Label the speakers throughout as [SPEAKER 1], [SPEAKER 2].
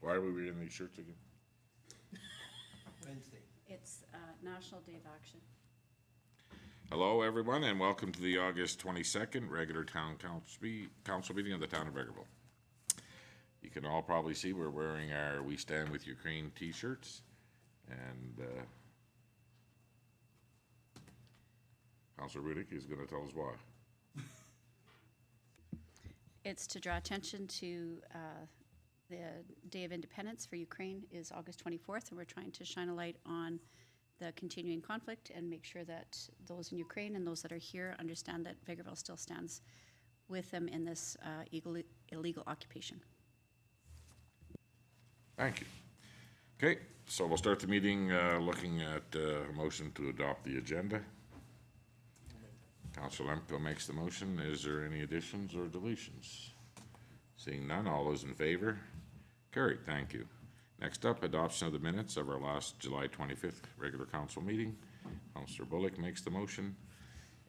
[SPEAKER 1] Why are we wearing these shirts again?
[SPEAKER 2] Wednesday.
[SPEAKER 3] It's National Day of Action.
[SPEAKER 1] Hello, everyone, and welcome to the August 22nd regular town council meeting of the town of Vegreville. You can all probably see we're wearing our We Stand With Ukraine t-shirts, and Councillor Rudick is going to tell us why.
[SPEAKER 3] It's to draw attention to the Day of Independence for Ukraine is August 24th, and we're trying to shine a light on the continuing conflict and make sure that those in Ukraine and those that are here understand that Vegreville still stands with them in this illegal occupation.
[SPEAKER 1] Thank you. Okay, so we'll start the meeting looking at a motion to adopt the agenda. Councillor Lemko makes the motion. Is there any additions or deletions? Seeing none, all those in favor? Carried, thank you. Next up, adoption of the minutes of our last July 25th regular council meeting. Councillor Bullock makes the motion.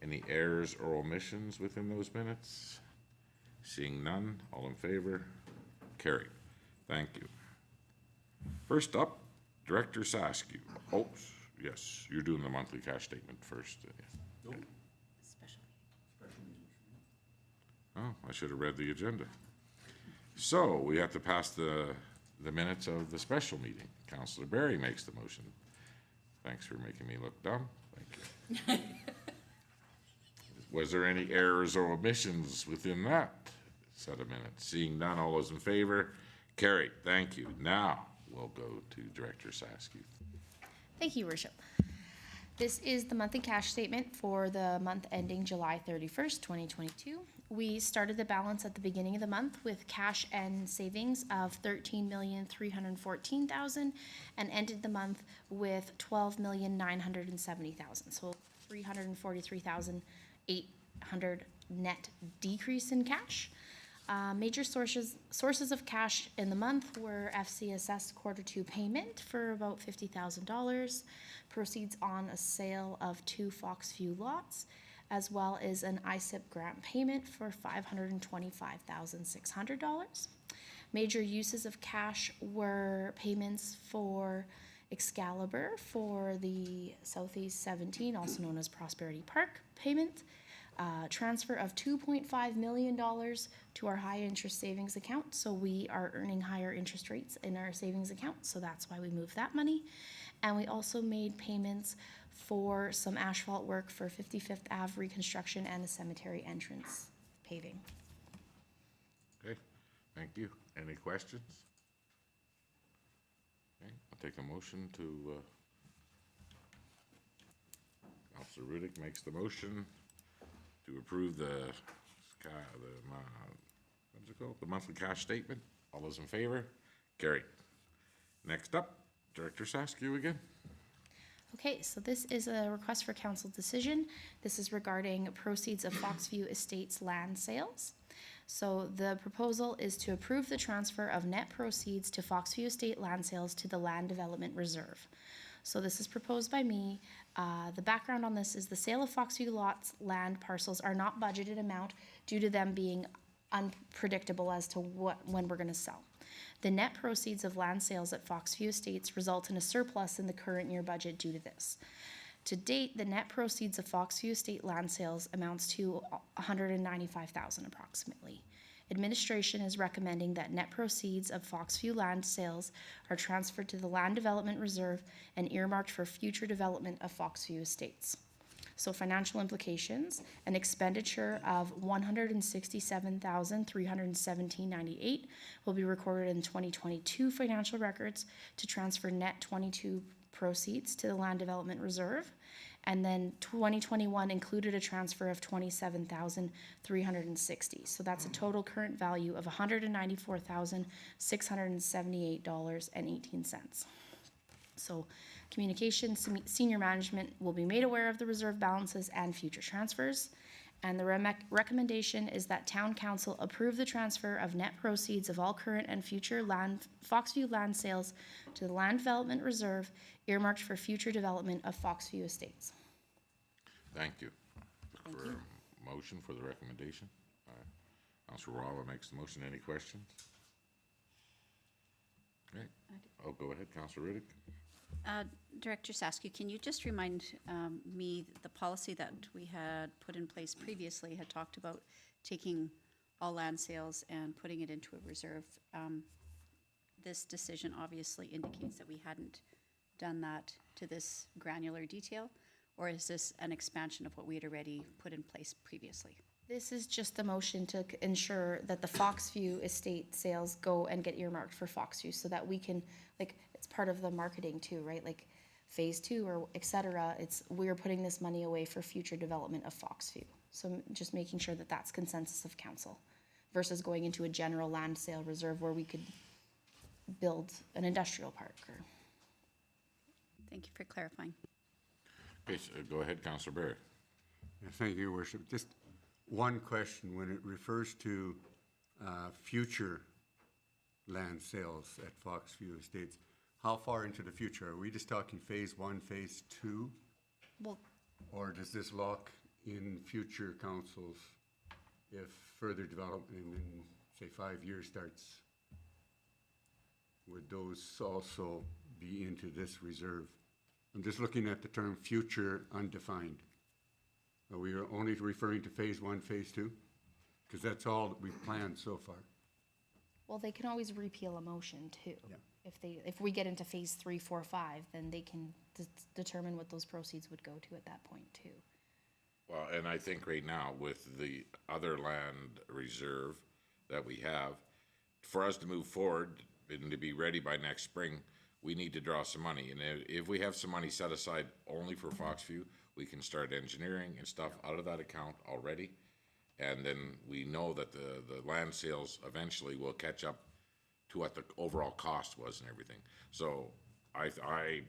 [SPEAKER 1] Any errors or omissions within those minutes? Seeing none, all in favor? Carried, thank you. First up, Director Saskew. Oh, yes, you're doing the monthly cash statement first.
[SPEAKER 2] Nope.
[SPEAKER 3] Especially.
[SPEAKER 1] Oh, I should have read the agenda. So we have to pass the minutes of the special meeting. Councillor Barry makes the motion. Thanks for making me look dumb. Thank you. Was there any errors or omissions within that set of minutes? Seeing none, all those in favor? Carried. Thank you. Now we'll go to Director Saskew.
[SPEAKER 4] Thank you, Worship. This is the monthly cash statement for the month ending July 31st, 2022. We started the balance at the beginning of the month with cash and savings of $13,314,000 and ended the month with $12,970,000. So $343,800 net decrease in cash. Major sources of cash in the month were FCSS quarter 2 payment for about $50,000, proceeds on a sale of 2 Foxview lots, as well as an ISIP grant payment for $525,600. Major uses of cash were payments for Excalibur for the Southeast 17, also known as Prosperity Park payment, transfer of $2.5 million to our high interest savings account. So we are earning higher interest rates in our savings account. So that's why we moved that money. And we also made payments for some asphalt work for 55th Ave reconstruction and the cemetery entrance paving.
[SPEAKER 1] Okay, thank you. Any questions? Okay, I'll take a motion to, Councillor Rudick makes the motion to approve the monthly cash statement. All those in favor? Carried. Next up, Director Saskew again.
[SPEAKER 4] Okay, so this is a request for council decision. This is regarding proceeds of Foxview Estates land sales. So the proposal is to approve the transfer of net proceeds to Foxview Estate land sales to the Land Development Reserve. So this is proposed by me. The background on this is the sale of Foxview lots land parcels are not budgeted amount due to them being unpredictable as to when we're going to sell. The net proceeds of land sales at Foxview Estates result in a surplus in the current year budget due to this. To date, the net proceeds of Foxview Estate land sales amounts to $195,000 approximately. Administration is recommending that net proceeds of Foxview land sales are transferred to the Land Development Reserve and earmarked for future development of Foxview Estates. So financial implications, an expenditure of $167,317.98 will be recorded in 2022 financial records to transfer net 22 proceeds to the Land Development Reserve. And then 2021 included a transfer of $27,360. So that's a total current value of $194,678.18. So communication, senior management will be made aware of the reserve balances and future transfers. And the recommendation is that Town Council approve the transfer of net proceeds of all current and future Foxview land sales to the Land Development Reserve, earmarked for future development of Foxview Estates.
[SPEAKER 1] Thank you. Look for a motion for the recommendation. Councillor Rala makes the motion. Any questions? Okay. Oh, go ahead, Councillor Riddick.
[SPEAKER 3] Director Saskew, can you just remind me, the policy that we had put in place previously had talked about taking all land sales and putting it into a reserve. This decision obviously indicates that we hadn't done that to this granular detail, or is this an expansion of what we had already put in place previously?
[SPEAKER 4] This is just the motion to ensure that the Foxview estate sales go and get earmarked for Foxview so that we can, like, it's part of the marketing too, right? Like phase 2 or et cetera, we're putting this money away for future development of Foxview. So just making sure that that's consensus of council versus going into a general land sale reserve where we could build an industrial park or.
[SPEAKER 3] Thank you for clarifying.
[SPEAKER 1] Okay, so go ahead, Councillor Barrett.
[SPEAKER 2] Yeah, thank you, Your Worship. Just one question. When it refers to future land sales at Foxview Estates, how far into the future? Are we just talking phase 1, phase 2?
[SPEAKER 3] Well,
[SPEAKER 2] Or does this lock in future councils if further development in, say, 5 years starts? Would those also be into this reserve? I'm just looking at the term future undefined. Are we only referring to phase 1, phase 2? Because that's all that we've planned so far.
[SPEAKER 4] Well, they can always repeal a motion too.
[SPEAKER 2] Yeah.
[SPEAKER 4] If we get into phase 3, 4, 5, then they can determine what those proceeds would go to at that point too.
[SPEAKER 1] Well, and I think right now with the other land reserve that we have, for us to move forward and to be ready by next spring, we need to draw some money. And if we have some money set aside only for Foxview, we can start engineering and stuff out of that account already. And then we know that the land sales eventually will catch up to what the overall cost was and everything. So I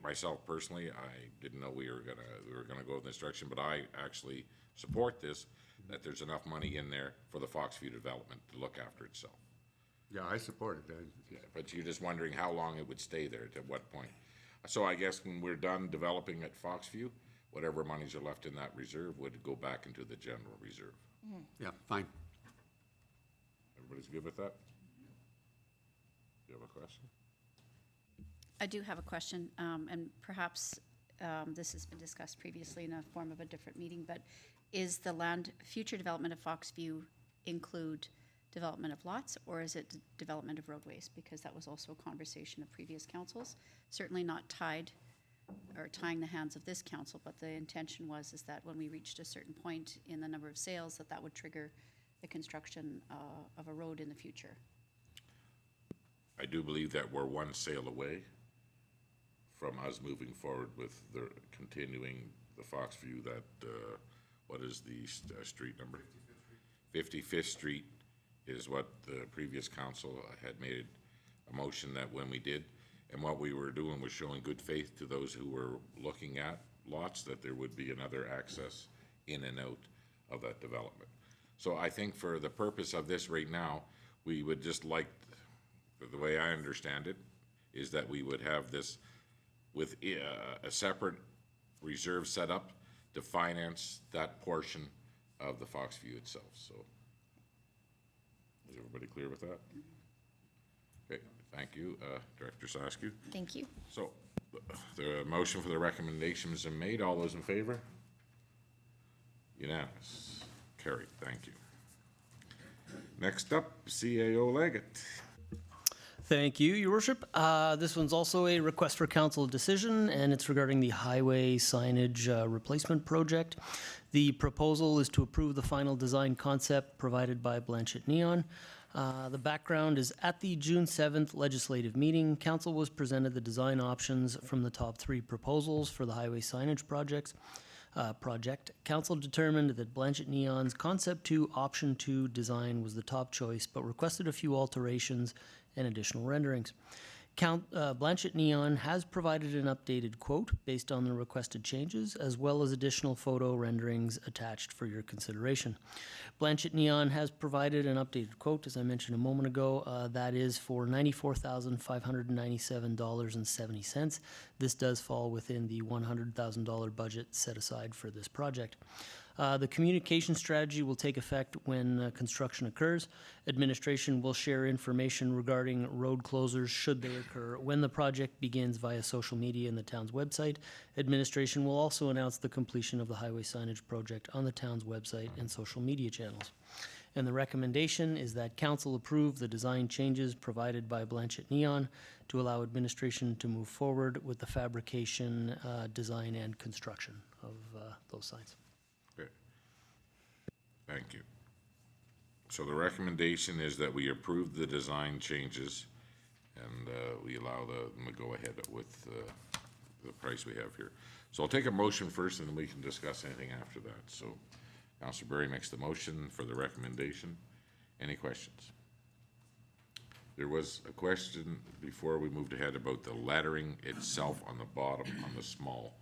[SPEAKER 1] myself personally, I didn't know we were gonna go in this direction, but I actually support this, that there's enough money in there for the Foxview development to look after itself.
[SPEAKER 2] Yeah, I support it.
[SPEAKER 1] Yeah, but you're just wondering how long it would stay there, at what point. So I guess when we're done developing at Foxview, whatever monies are left in that reserve would go back into the general reserve.
[SPEAKER 2] Yeah, fine.
[SPEAKER 1] Everybody's good with that? Do you have a question?
[SPEAKER 3] I do have a question, and perhaps this has been discussed previously in a form of a different meeting, but is the future development of Foxview include development of lots, or is it development of roadways? Because that was also a conversation of previous councils. Certainly not tied or tying the hands of this council, but the intention is that when we reached a certain point in the number of sales, that would trigger the construction of a road in the future.
[SPEAKER 1] I do believe that we're one sale away from us moving forward with the continuing the Foxview, that, what is the street number? 55th Street is what the previous council had made a motion that when we did, and what we were doing was showing good faith to those who were looking at lots, that there would be another access in and out of that development. So I think for the purpose of this right now, we would just like, the way I understand it, is that we would have this with a separate reserve set up to finance that portion of the Foxview itself. So is everybody clear with that? Okay, thank you, Director Saskew.
[SPEAKER 4] Thank you.
[SPEAKER 1] So the motion for the recommendation has been made. All those in favor? Unanimous. Carried. Thank you. Next up, CAO Leggett.
[SPEAKER 5] Thank you, Your Worship. This one's also a request for council decision, and it's regarding the highway signage replacement project. The proposal is to approve the final design concept provided by Blanchette Neon. The background is at the June 7th legislative meeting, council was presented the design options from the top 3 proposals for the highway signage project. Council determined that Blanchette Neon's Concept 2 Option 2 design was the top choice, but requested a few alterations and additional renderings. Blanchette Neon has provided an updated quote based on the requested changes, as well as additional photo renderings attached for your consideration. Blanchette Neon has provided an updated quote, as I mentioned a moment ago, that is for $94,597.70. This does fall within the $100,000 budget set aside for this project. The communication strategy will take effect when construction occurs. Administration will share information regarding road closures should they occur when the project begins via social media and the town's website. Administration will also announce the completion of the highway signage project on the town's website and social media channels. And the recommendation is that council approve the design changes provided by Blanchette Neon to allow administration to move forward with the fabrication, design, and construction of those signs.
[SPEAKER 1] Okay. Thank you. So the recommendation is that we approve the design changes and we allow them to go ahead with the price we have here. So I'll take a motion first and then we can discuss anything after that. So Councilor Berry makes the motion for the recommendation. Any questions? There was a question before we moved ahead about the lettering itself on the bottom, on the small.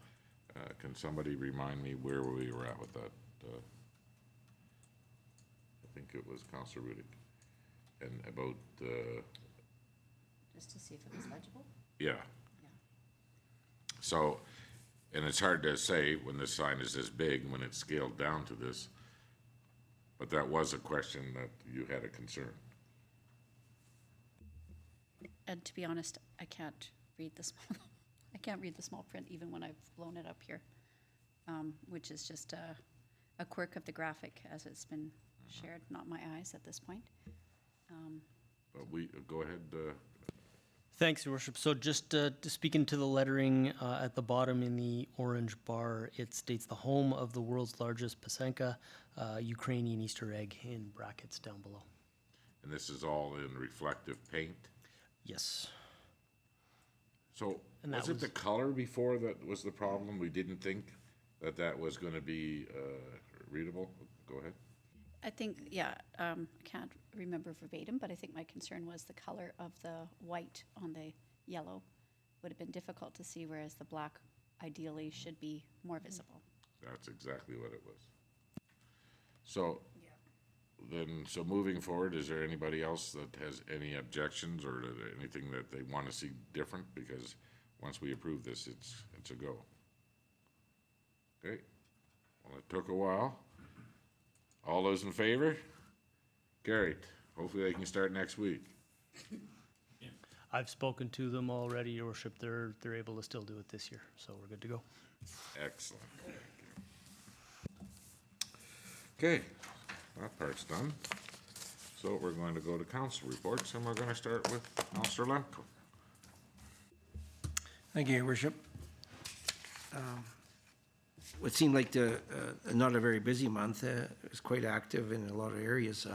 [SPEAKER 1] Can somebody remind me where we were at with that? I think it was Councilor Rudick. And about,
[SPEAKER 3] Just to see if it was legible?
[SPEAKER 1] yeah. So, and it's hard to say when the sign is this big, when it's scaled down to this, but that was a question that you had a concern.
[SPEAKER 3] And to be honest, I can't read the small, I can't read the small print even when I've blown it up here, which is just a quirk of the graphic as it's been shared, not my eyes at this point.
[SPEAKER 1] But we, go ahead,
[SPEAKER 5] Thanks, Your Worship. So just speaking to the lettering at the bottom in the orange bar, it states the home of the world's largest Pasenka, Ukrainian Easter egg in brackets down below.
[SPEAKER 1] and this is all in reflective paint.
[SPEAKER 5] Yes.
[SPEAKER 1] So,
[SPEAKER 5] And that
[SPEAKER 1] was it
[SPEAKER 5] was-
[SPEAKER 1] the color before that was the problem? We didn't think that that was gonna be, readable? Go ahead.
[SPEAKER 3] I think, yeah, I can't remember verbatim, but I think my concern was the color of the white on the yellow would have been difficult to see, whereas the black ideally should be more visible.
[SPEAKER 1] That's exactly what it was. So, then, so moving forward, is there anybody else that has any objections or anything that they wanna see different? Because once we approve this, it's a go. Okay, well, it took a while. All those in favor? Carried. Hopefully they can start next week.
[SPEAKER 5] I've spoken to them already, Your Worship. They're able to still do it this year, so we're good to go.
[SPEAKER 1] Excellent. Thank you. Okay, that part's done. So we're going to go to council reports, and we're gonna start with Councilor Lemko.
[SPEAKER 6] Thank you, Your Worship. What seemed like not a very busy month, it was quite active in a lot of areas.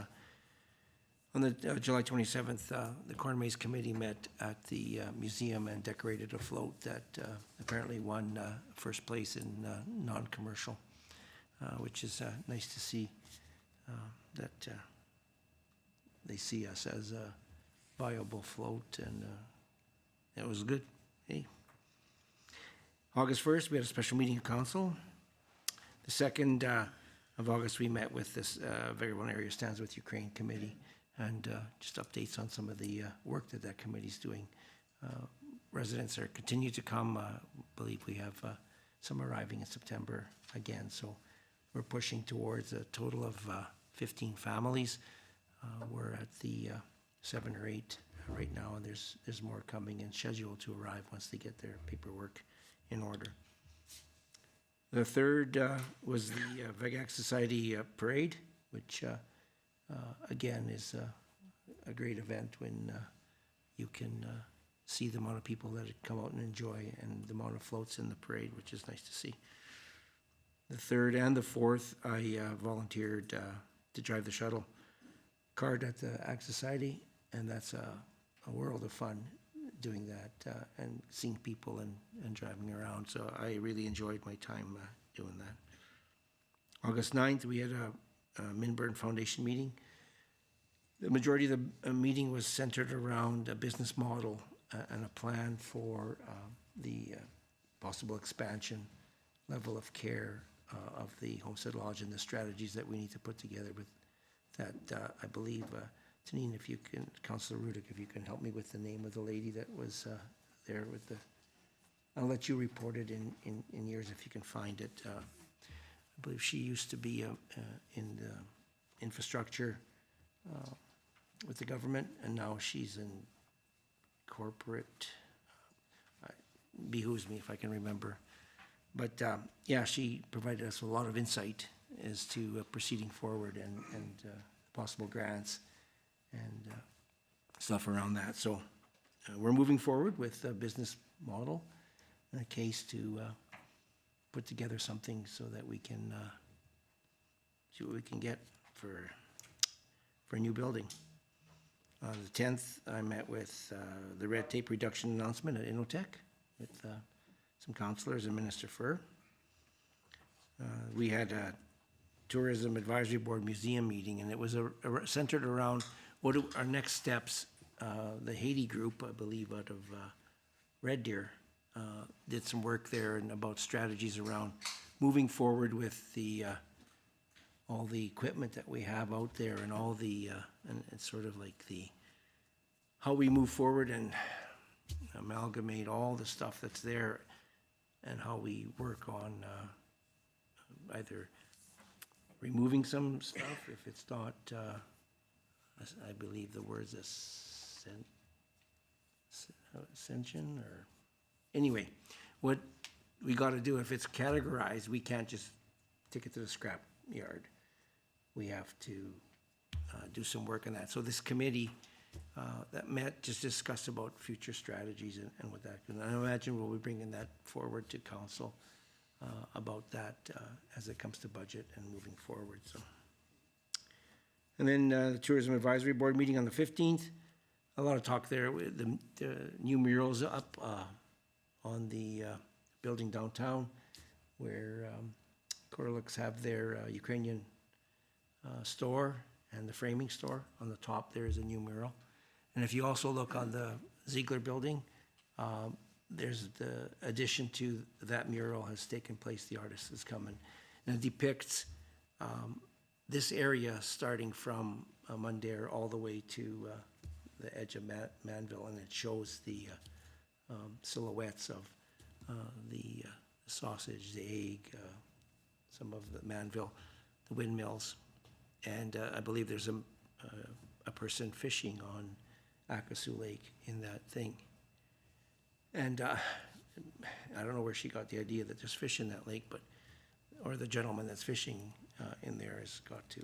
[SPEAKER 6] On the July 27th, the Corn Maze Committee met at the museum and decorated a float that apparently won first place in non-commercial, which is nice to see that they see us as a viable float, and it was good. Hey. August 1st, we had a special meeting of council. The 2nd of August, we met with this Vegreville Area Stands With Ukraine Committee and just updates on some of the work that that committee's doing. Residents are continue to come. I believe we have some arriving in September again. So we're pushing towards a total of 15 families. We're at the 7 or 8 right now, and there's more coming and scheduled to arrive once they get their paperwork in order. The 3rd was the VEGAC Society Parade, which again is a great event when you can see the amount of people that come out and enjoy, and the amount of floats in the parade, which is nice to see. The 3rd and the 4th, I volunteered to drive the shuttle cart at the Ag Society, and that's a world of fun doing that and seeing people and driving around. So I really enjoyed my time doing that. August 9th, we had a Minburn Foundation meeting. The majority of the meeting was centered around a business model and a plan for the possible expansion, level of care of the Homestead Lodge, and the strategies that we need to put together with that. I believe, Tanine, if you can, Councilor Rudick, if you can help me with the name of the lady that was there with the, I'll let you report it in years if you can find it. I believe she used to be in the infrastructure with the government, and now she's in corporate. Behooves me if I can remember. But yeah, she provided us with a lot of insight as to proceeding forward and possible grants and stuff around that. So we're moving forward with a business model and a case to put together something so that we can see what we can get for a new building. The 10th, I met with the red tape reduction announcement at Innotech with some councilors and Minister Furr. We had a Tourism Advisory Board museum meeting, and it was centered around what are our next steps. The Haiti group, I believe, out of Red Deer, did some work there and about strategies around moving forward with all the equipment that we have out there and all the, and it's sort of like how we move forward and amalgamate all the stuff that's there and how we work on either removing some stuff if it's not, I believe the word's ascension or, anyway, what we got to do, if it's categorized, we can't just take it to the scrap yard. We have to do some work on that. So this committee that met just discussed about future strategies and what that, and I imagine we'll be bringing that forward to council about that as it comes to budget and moving forward. So, and then the Tourism Advisory Board meeting on the 15th. A lot of talk there. The new murals up on the building downtown where Koroliks have their Ukrainian store and the framing store. On the top there is a new mural. And if you also look on the Ziegler building, there's the addition to that mural has taken place. The artist is coming. And it depicts this area starting from Mundare all the way to the edge of Manville, and it shows the silhouettes of the sausage, the egg, some of the Manville, the windmills. And I believe there's a person fishing on Akasu Lake in that thing. And I don't know where she got the idea that there's fish in that lake, but, or the gentleman that's fishing in there has got to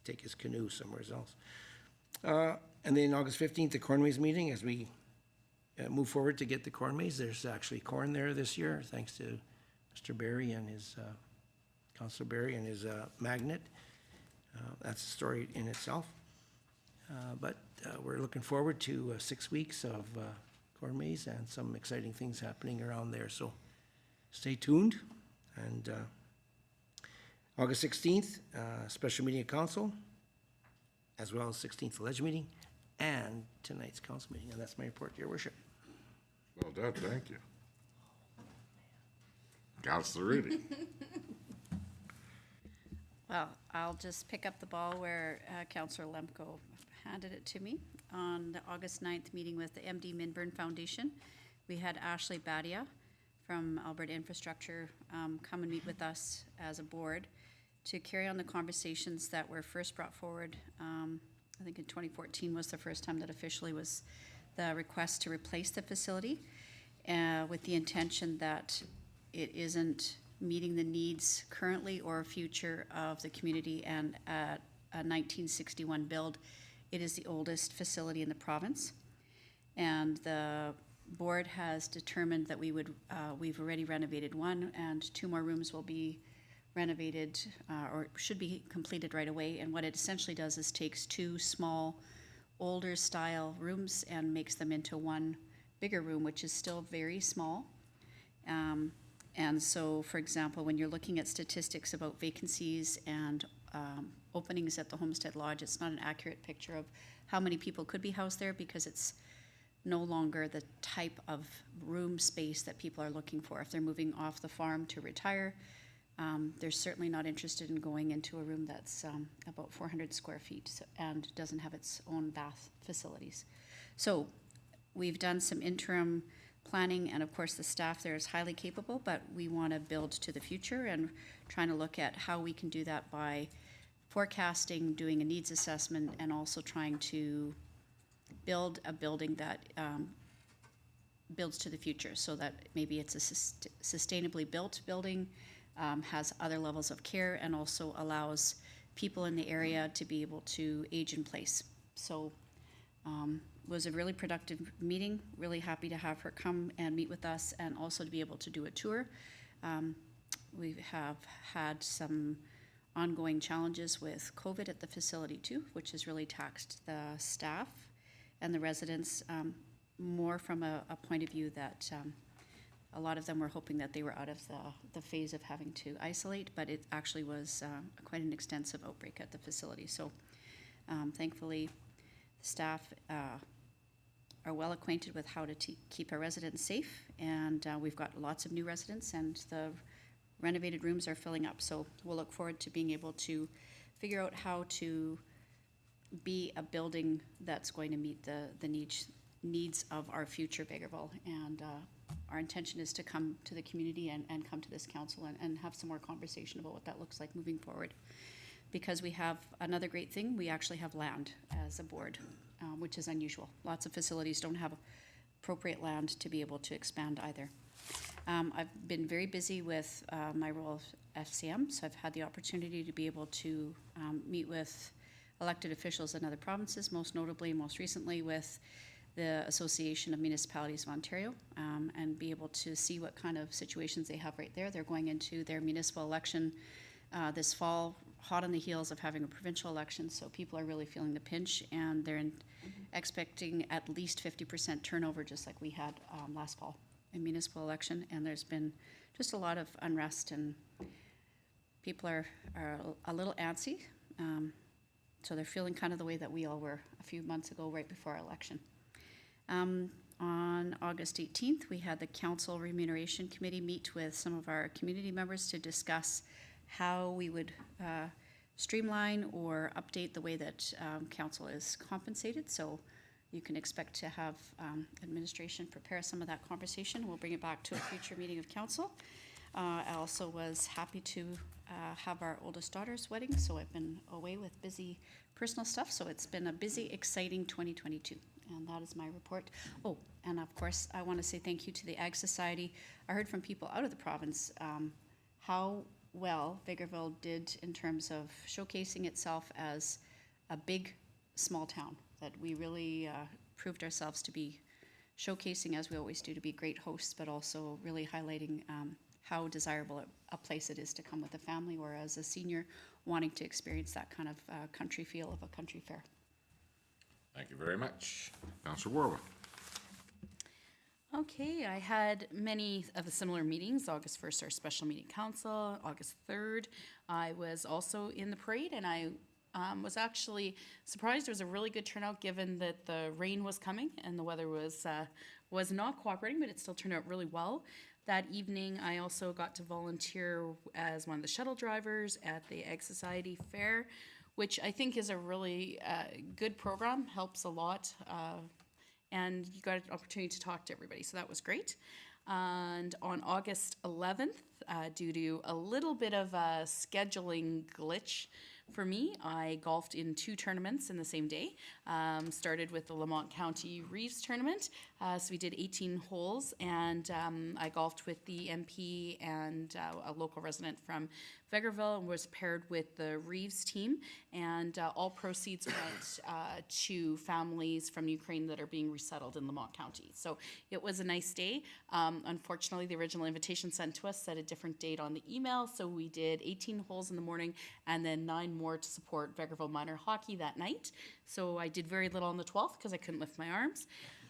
[SPEAKER 6] take his canoe somewhere else. And then August 15th, the Corn Maze meeting, as we move forward to get the corn maze. There's actually corn there this year, thanks to Mr. Barry and his, Councilor Barry and his magnet. That's a story in itself. But we're looking forward to 6 weeks of corn maze and some exciting things happening around there. So stay tuned. And August 16th, special meeting of council, as well as 16th ledge meeting, and tonight's council meeting. And that's my report, Your Worship.
[SPEAKER 1] Well done, thank you. Councilor Rudy.
[SPEAKER 3] Well, I'll just pick up the ball where Councillor Lemko handed it to me. On the August 9th meeting with the MD Minburn Foundation, we had Ashley Badia from Alberta Infrastructure come and meet with us as a board to carry on the conversations that were first brought forward. I think in 2014 was the first time that officially was the request to replace the facility with the intention that it isn't meeting the needs currently or future of the community, and at a 1961 build, it is the oldest facility in the province. And the board has determined that we've already renovated one, and 2 more rooms will be renovated or should be completed right away. And what it essentially does is takes 2 small, older style rooms and makes them into one bigger room, which is still very small. And so, for example, when you're looking at statistics about vacancies and openings at the Homestead Lodge, it's not an accurate picture of how many people could be housed there, because it's no longer the type of room space that people are looking for. If they're moving off the farm to retire, they're certainly not interested in going into a room that's about 400 square feet and doesn't have its own bath facilities. So we've done some interim planning, and of course, the staff there is highly capable, but we want to build to the future and trying to look at how we can do that by forecasting, doing a needs assessment, and also trying to build a building that builds to the future, so that maybe it's a sustainably built building, has other levels of care, and also allows people in the area to be able to age in place. So was a really productive meeting. Really happy to have her come and meet with us, and also to be able to do a tour. We have had some ongoing challenges with COVID at the facility too, which has really taxed the staff and the residents, more from a point of view that a lot of them were hoping that they were out of the phase of having to isolate, but it actually was quite an extensive outbreak at the facility. So thankfully, the staff are well acquainted with how to keep our residents safe, and we've got lots of new residents, and the renovated rooms are filling up. So we'll look forward to being able to figure out how to be a building that's going to meet the needs of our future Vegreville. And our intention is to come to the community and come to this council and have some more conversation about what that looks like moving forward. Because we have another great thing, we actually have land as a board, which is unusual. Lots of facilities don't have appropriate land to be able to expand either. I've been very busy with my role of FCM, so I've had the opportunity to be able to meet with elected officials in other provinces, most notably, most recently with the Association of Municipalities of Ontario, and be able to see what kind of situations they have right there. They're going into their municipal election this fall, hot on the heels of having a provincial election, so people are really feeling the pinch, and they're expecting at least 50% turnover, just like we had last fall in municipal election. And there's been just a lot of unrest, and people are a little antsy, so they're feeling kind of the way that we all were a few months ago, right before our election. On August 18th, we had the Council Remuneration Committee meet with some of our community members to discuss how we would streamline or update the way that council is compensated. So you can expect to have administration prepare some of that conversation. We'll bring it back to a future meeting of council. I also was happy to have our oldest daughter's wedding, so I've been away with busy personal stuff. So it's been a busy, exciting 2022. And that is my report. Oh, and of course, I want to say thank you to the Ag Society. I heard from people out of the province how well Vigorville did in terms of showcasing itself as a big, small town, that we really proved ourselves to be showcasing, as we always do, to be great hosts, but also really highlighting how desirable a place it is to come with a family or as a senior wanting to experience that kind of country feel of a country fair.
[SPEAKER 1] Thank you very much. Councillor Warwick.
[SPEAKER 7] Okay, I had many of the similar meetings. August 1st, our special meeting council. August 3rd, I was also in the parade, and I was actually surprised. There was a really good turnout given that the rain was coming and the weather was not cooperating, but it still turned out really well. That evening, I also got to volunteer as one of the shuttle drivers at the Ag Society Fair, which I think is a really good program, helps a lot, and you got an opportunity to talk to everybody, so that was great. And on August 11th, due to a little bit of a scheduling glitch for me, I golfed in 2 tournaments in the same day. Started with the Lamont County Reeves tournament, so we did 18 holes, and I golfed with the MP and a local resident from Vegreville, and was paired with the Reeves team, and all proceeds went to families from Ukraine that are being resettled in Lamont County. So it was a nice day. Unfortunately, the original invitation sent to us said a different date on the email, so we did 18 holes in the morning and then 9 more to support Vegreville minor hockey that night. So I did very little on the 12th because I couldn't lift my arms.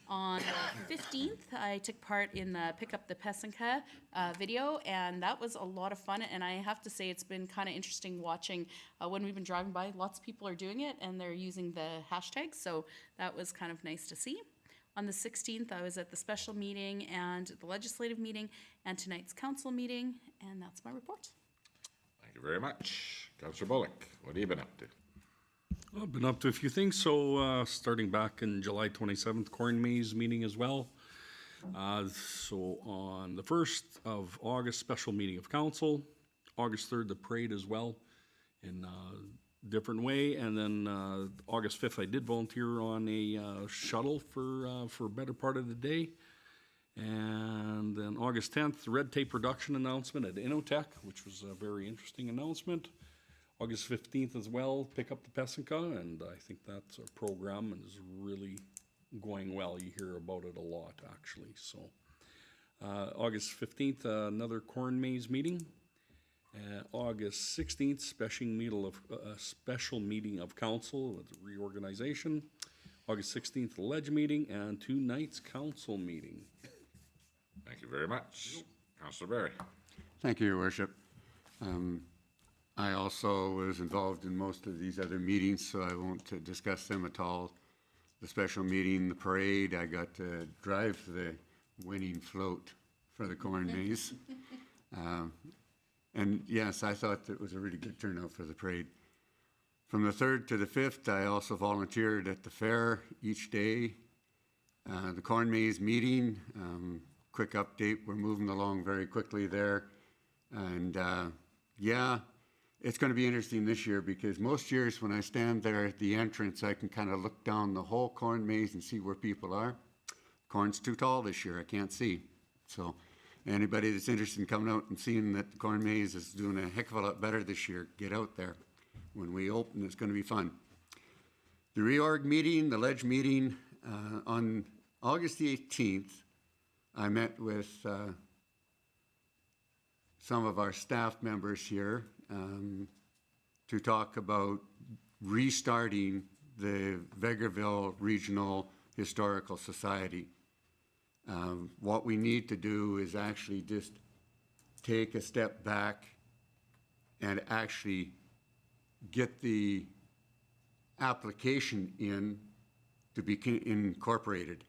[SPEAKER 7] On the 15th, I took part in the Pick Up the Pesenka video, and that was a lot of fun. And I have to say, it's been kind of interesting watching when we've been driving by. Lots of people are doing it, and they're using the hashtag, so that was kind of nice to see. On the 16th, I was at the special meeting and the legislative meeting and tonight's council meeting, and that's my report.
[SPEAKER 1] Thank you very much. Councillor Bullock, what have you been up to?
[SPEAKER 8] I've been up to a few things. So starting back in July 27th, Corn Maze meeting as well. So on the 1st of August, special meeting of council. August 3rd, the parade as well, in a different way. And then August 5th, I did volunteer on a shuttle for a better part of the day. And then August 10th, the red tape production announcement at Innotech, which was a very interesting announcement. August 15th as well, pick up the Pesinka, and I think that's a program and is really going well. You hear about it a lot, actually. So August 15th, another corn maze meeting. August 16th, special meeting of council with reorganization. August 16th, ledge meeting, and 2 nights council meeting.
[SPEAKER 1] Thank you very much. Councillor Barry.
[SPEAKER 2] Thank you, Your Worship. I also was involved in most of these other meetings, so I won't discuss them at all. The special meeting, the parade, I got to drive the winning float for the corn maze. And yes, I thought it was a really good turnout for the parade. From the 3rd to the 5th, I also volunteered at the fair each day. The corn maze meeting, quick update, we're moving along very quickly there. And yeah, it's going to be interesting this year because most years when I stand there at the entrance, I can kind of look down the whole corn maze and see where people are. Corn's too tall this year, I can't see. So anybody that's interested in coming out and seeing that the corn maze is doing a heck of a lot better this year, get out there. When we open, it's going to be fun. The reorg meeting, the ledge meeting, on August the 18th, I met with some of our staff members here to talk about restarting the Vegreville Regional Historical Society. What we need to do is actually just take a step back and actually get the application in to be incorporated.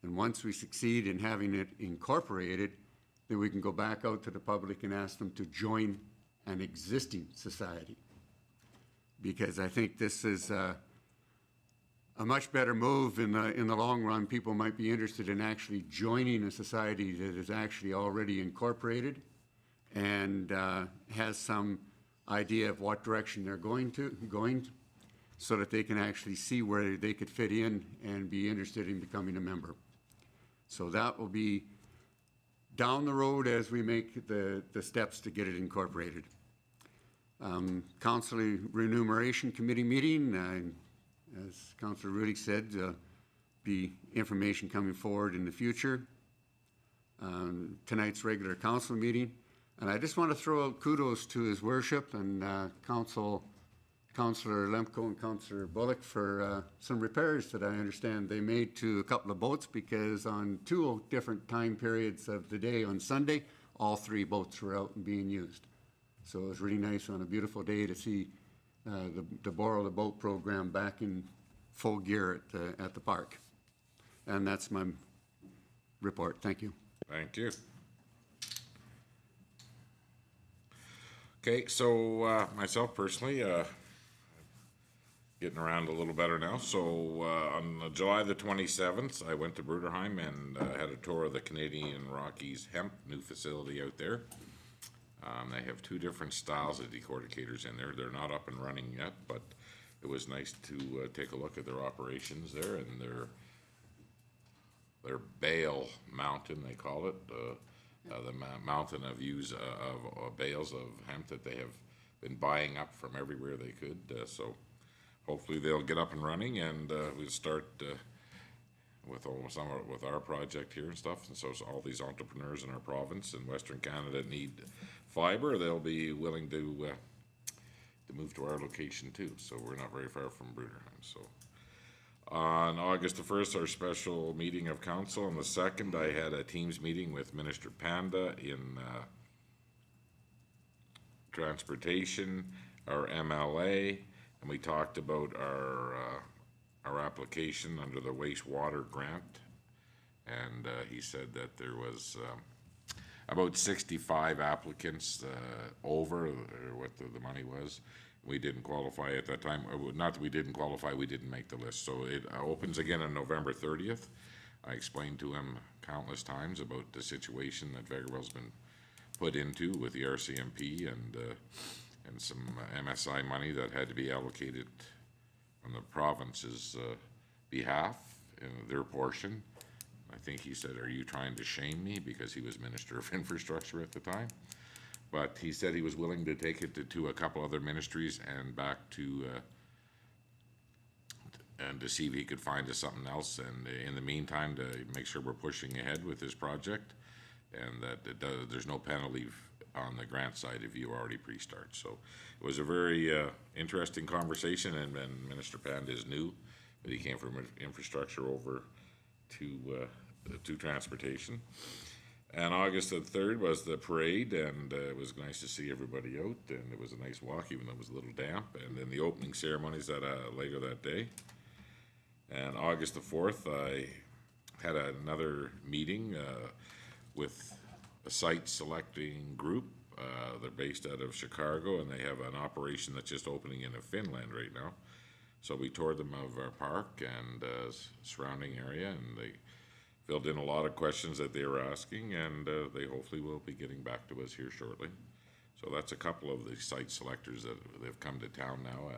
[SPEAKER 2] And once we succeed in having it incorporated, then we can go back out to the public and ask them to join an existing society. Because I think this is a much better move in the long run. People might be interested in actually joining a society that is actually already incorporated and has some idea of what direction they're going so that they can actually see where they could fit in and be interested in becoming a member. So that will be down the road as we make the steps to get it incorporated. Council Remuneration Committee meeting, as Councillor Rudy said, be information coming forward in the future. Tonight's regular council meeting. And I just want to throw out kudos to His Worship and Councillor Lemko and Councillor Bullock for some repairs that I understand they made to a couple of boats, because on 2 different time periods of the day on Sunday, all 3 boats were out and being used. So it was really nice on a beautiful day to see the Borrow the Boat program back in full gear at the park. And that's my report. Thank you.
[SPEAKER 1] Thank you. Okay, so myself personally, getting around a little better now. So on July the 27th, I went to Bruderheim and had a tour of the Canadian Rockies hemp new facility out there. They have 2 different styles of decorticators in there. They're not up and running yet, but it was nice to take a look at their operations there and their bale mountain, they call it, the mountain of bales of hemp that they have been buying up from everywhere they could. So hopefully they'll get up and running, and we'll start with our project here and stuff. And so all these entrepreneurs in our province in Western Canada need fiber. They'll be willing to move to our location too. So we're not very far from Bruderheim. So on August the 1st, our special meeting of council. On the 2nd, I had a Teams meeting with Minister Panda in transportation, our MLA, and we talked about our application under the wastewater grant. And he said that there was about 65 applicants over what the money was. We didn't qualify at that time. Not that we didn't qualify, we didn't make the list. So it opens again on November 30th. I explained to him countless times about the situation that Vegreville's been put into with the RCMP and some MSI money that had to be allocated on the province's behalf in their portion. I think he said, "Are you trying to shame me?" Because he was Minister of Infrastructure at the time. But he said he was willing to take it to a couple other ministries and back to and to see if he could find us something else, and in the meantime to make sure we're pushing ahead with this project, and that there's no penalty on the grant side if you already pre-start. So it was a very interesting conversation, and Minister Pand is new, but he came from infrastructure over to transportation. And August the 3rd was the parade, and it was nice to see everybody out, and it was a nice walk, even though it was a little damp. And then the opening ceremonies later that day. And August the 4th, I had another meeting with a site selecting group. They're based out of Chicago, and they have an operation that's just opening in Finland right now. So we toured them of our park and surrounding area, and they filled in a lot of questions that they were asking, and they hopefully will be getting back to us here shortly. So that's a couple of the site selectors that have come to town now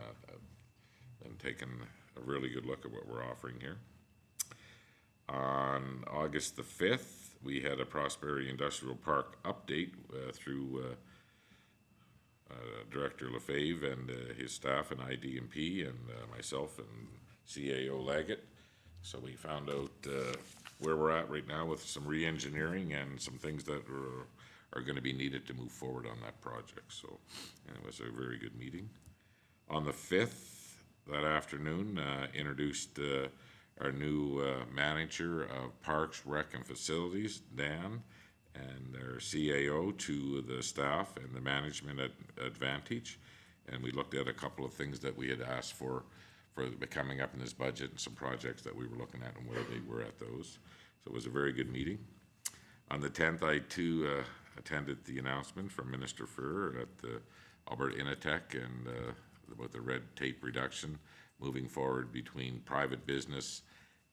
[SPEAKER 1] and taken a really good look at what we're offering here. On August the 5th, we had a Prosperity Industrial Park update through Director Lefebvre and his staff and IDMP and myself and CAO Leggett. So we found out where we're at right now with some re-engineering and some things that are going to be needed to move forward on that project. So, and it was a very good meeting. On the 5th, that afternoon, introduced our new manager of Parks, Rec, and Facilities, Dan, and their CAO to the staff and the management at Advantage. And we looked at a couple of things that we had asked for coming up in this budget, and some projects that we were looking at and where they were at those. So it was a very good meeting. On the 10th, I too attended the announcement from Minister Furr at the Alberta Initech and about the red tape reduction moving forward between private business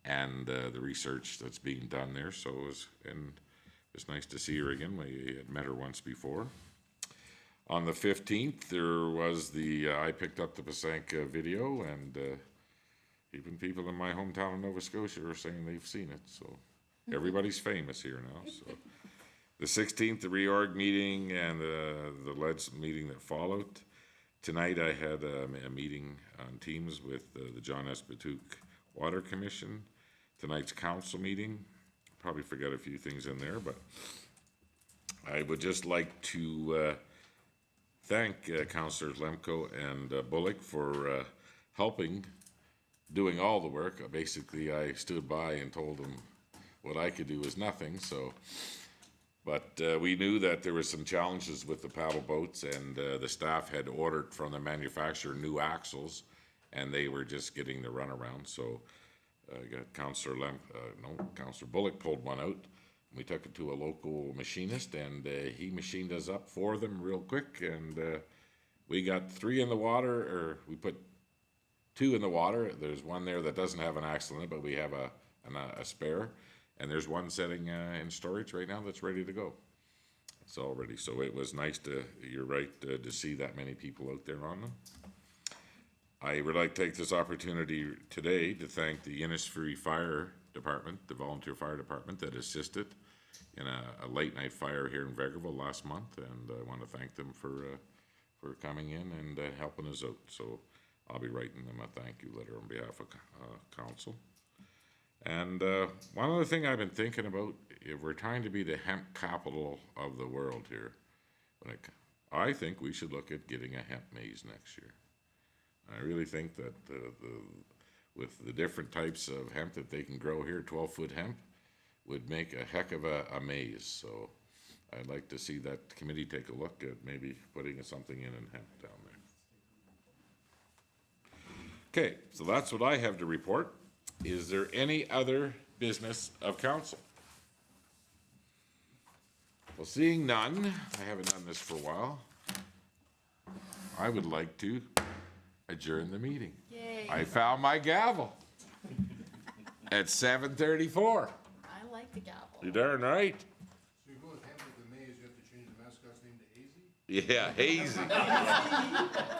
[SPEAKER 1] and the research that's being done there. So it was nice to see her again. We had met her once before. On the 15th, there was I picked up the Pasanka video, and even people in my hometown of Nova Scotia are saying they've seen it. So everybody's famous here now. So the 16th, the reorg meeting and the LEDS meeting that followed. Tonight I had a meeting on Teams with the John S. Batouk Water Commission. Tonight's council meeting. Probably forgot a few things in there, but I would just like to thank Councillors Lemko and Bullock for helping, doing all the work. Basically, I stood by and told them what I could do was nothing, so. But we knew that there were some challenges with the paddle boats, and the staff had ordered from the manufacturer new axles, and they were just getting the runaround. So Councillor Bullock pulled one out. We took it to a local machinist, and he machined us up for them real quick, and we got 3 in the water, or we put 2 in the water. There's one there that doesn't have an axle in it, but we have a spare. And there's one sitting in storage right now that's ready to go. It's all ready. So it was nice you're right, to see that many people out there on them. I would like to take this opportunity today to thank the Innisfree Fire Department, the volunteer fire department that assisted in a late night fire here in Vegreville last month. And I want to thank them for coming in and helping us out. So I'll be writing them a thank you letter on behalf of council. And one other thing I've been thinking about, if we're trying to be the hemp capital of the world here, I think we should look at getting a hemp maze next year. I really think that with the different types of hemp that they can grow here, 12-foot hemp would make a heck of a maze. So I'd like to see that committee take a look at maybe putting something in hemp down there. Okay, so that's what I have to report. Is there any other business of council? Well, seeing none, I haven't done this for a while. I would like to adjourn the meeting. Yay. I found my gavel. at 7:34.
[SPEAKER 7] I like the gavel.
[SPEAKER 1] You darn right.
[SPEAKER 9] So you go with Hamlet the Maze, you have to change the mascot's name to Hazy?
[SPEAKER 1] Yeah, hazy.